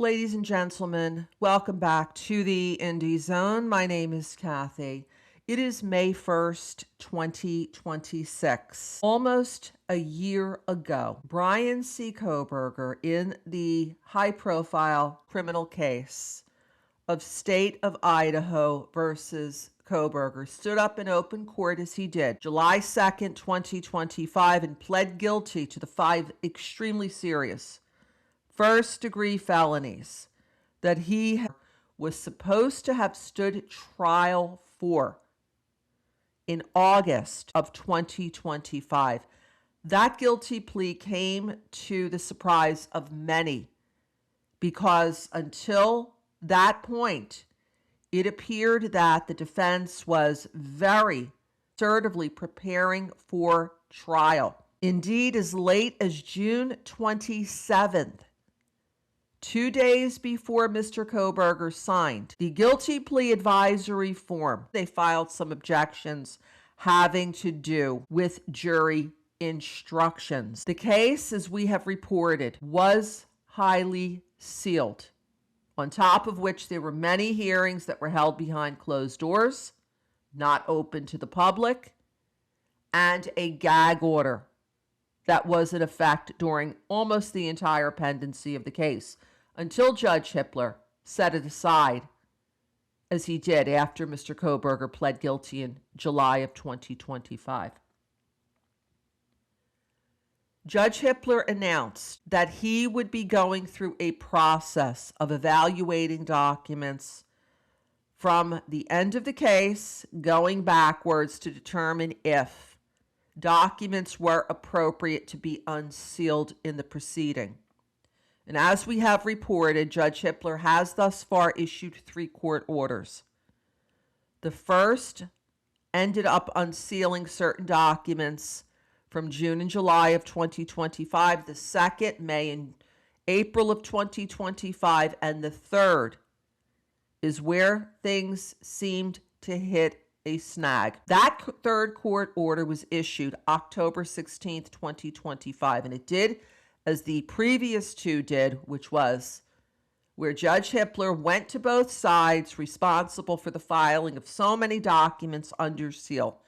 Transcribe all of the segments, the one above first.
Ladies and gentlemen, welcome back to the Indie Zone. My name is Kathy. It is May 1st, 2026. Almost a year ago, Brian C. Kohberger, in the high-profile criminal case of State of Idaho versus Kohberger, stood up in open court as he did July 2nd, 2025, and pled guilty to the 5 extremely serious first-degree felonies that he was supposed to have stood trial for in August of 2025. That guilty plea came to the surprise of many because until that point, it appeared that the defense was very assertively preparing for trial. Indeed, as late as June 27th, 2 days before Mr. Kohberger signed the guilty plea advisory form, they filed some objections having to do with jury instructions. The case, as we have reported, was highly sealed, on top of which there were many hearings that were held behind closed doors, not open to the public, and a gag order that was in effect during almost the entire pendency of the case, until Judge Hippler set it aside, as he did after Mr. Kohberger pled guilty in July of 2025. Judge Hippler announced that he would be going through a process of evaluating documents from the end of the case, going backwards to determine if documents were appropriate to be unsealed in the proceeding. And as we have reported, Judge Hippler has thus far issued 3 court orders. The first ended up unsealing certain documents from June and July of 2025. The second, May and April of 2025. And the third is where things seemed to hit a snag. That third court order was issued October 16th, 2025, and it did as the previous 2 did, which was where Judge Hippler went to both sides responsible for the filing of so many documents under seal,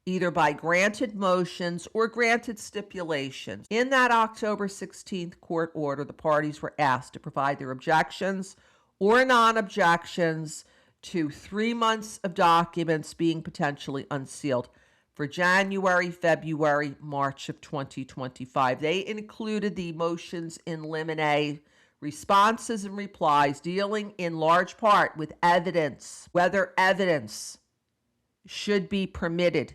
either by granted motions or granted stipulations. In that October 16th court order, the parties were asked to provide their objections or non-objections to 3 months of documents being potentially unsealed for January, February, March of 2025. They included the motions in limine, responses and replies, dealing in large part with evidence, whether evidence should be permitted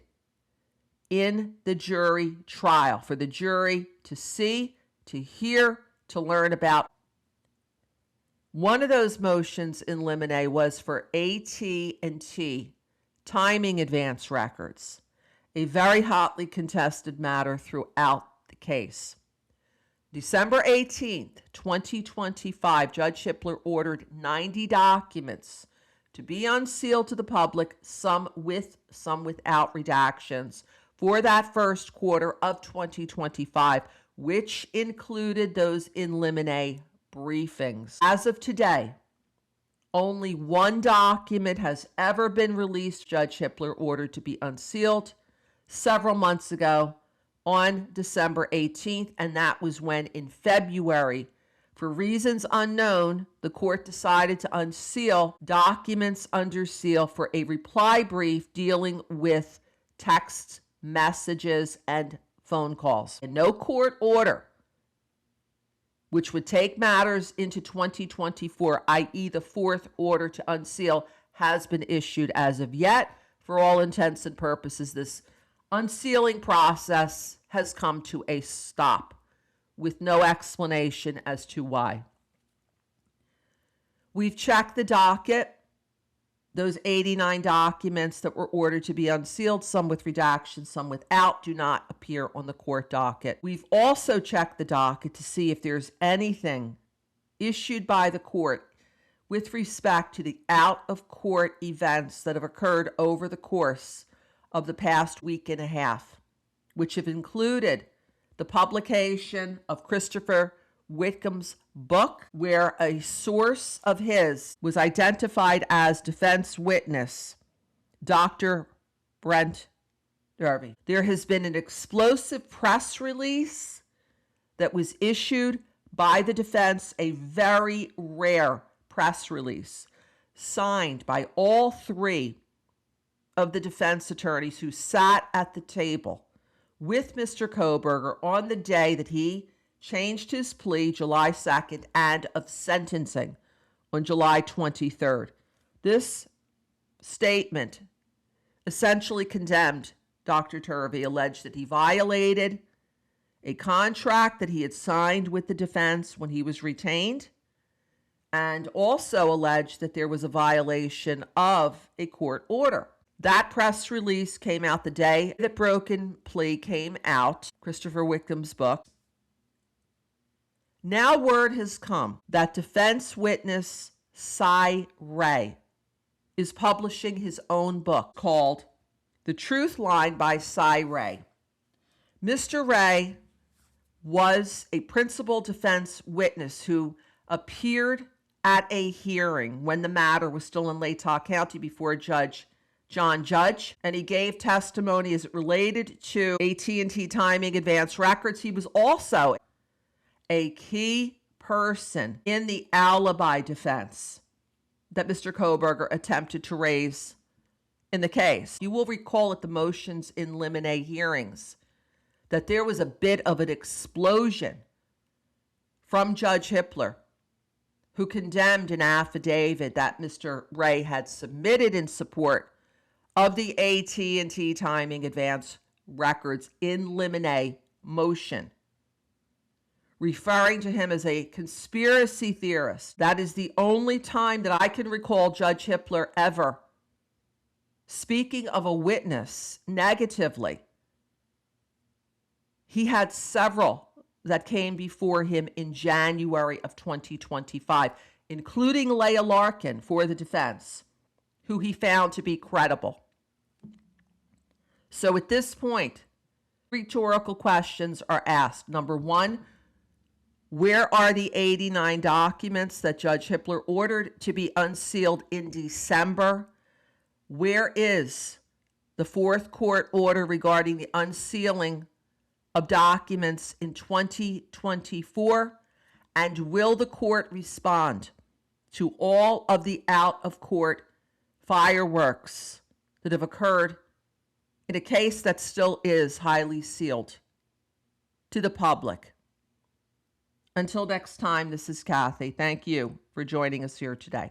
in the jury trial for the jury to see, to hear, to learn about. One of those motions in limine was for AT&T timing advance records, a very hotly contested matter throughout the case. December 18th, 2025, Judge Hippler ordered 90 documents to be unsealed to the public, some with, some without redactions, for that first quarter of 2025, which included those in limine briefings. As of today, only 1 document has ever been released. Judge Hippler ordered to be unsealed several months ago on December 18th, and that was when in February, for reasons unknown, the court decided to unseal documents under seal for a reply brief dealing with text messages and phone calls. And no court order which would take matters into 2024, i.e. the 4th order to unseal, has been issued as of yet. For all intents and purposes, this unsealing process has come to a stop with no explanation as to why. We've checked the docket. Those 89 documents that were ordered to be unsealed, some with redactions, some without, do not appear on the court docket. We've also checked the docket to see if there's anything issued by the court with respect to the out-of-court events that have occurred over the course of the past week and a half, which have included the publication of Christopher Whitcomb's book, where a source of his was identified as defense witness, Dr. Brent Derby. There has been an explosive press release that was issued by the defense, a very rare press release, signed by all three of the defense attorneys who sat at the table with Mr. Kohberger on the day that he changed his plea, July 2nd, and of sentencing on July 23rd. This statement essentially condemned Dr. Turvey, alleged that he violated a contract that he had signed with the defense when he was retained, and also alleged that there was a violation of a court order. That press release came out the day that Broken Plea came out, Christopher Whitcomb's book. Now word has come that defense witness Cy Ray is publishing his own book called The Truth Line by Cy Ray. Mr. Ray was a principal defense witness who appeared at a hearing when the matter was still in Latah County before Judge John Judge, and he gave testimony as it related to AT&T timing advance records. He was also a key person in the alibi defense that Mr. Kohberger attempted to raise in the case. You will recall at the motions in limine hearings that there was a bit of an explosion from Judge Hippler, who condemned an affidavit that Mr. Ray had submitted in support of the AT&T timing advance records in limine motion, referring to him as a conspiracy theorist. That is the only time that I can recall Judge Hippler ever speaking of a witness negatively. He had several that came before him in January of 2025, including Leah Larkin for the defense, who he found to be credible. So at this point, rhetorical questions are asked. Number one, where are the 89 documents that Judge Hippler ordered to be unsealed in December? Where is the fourth court order regarding the unsealing of documents in 2024? And will the court respond to all of the out-of-court fireworks that have occurred in a case that still is highly sealed to the public? Until next time, this is Kathy. Thank you for joining us here today.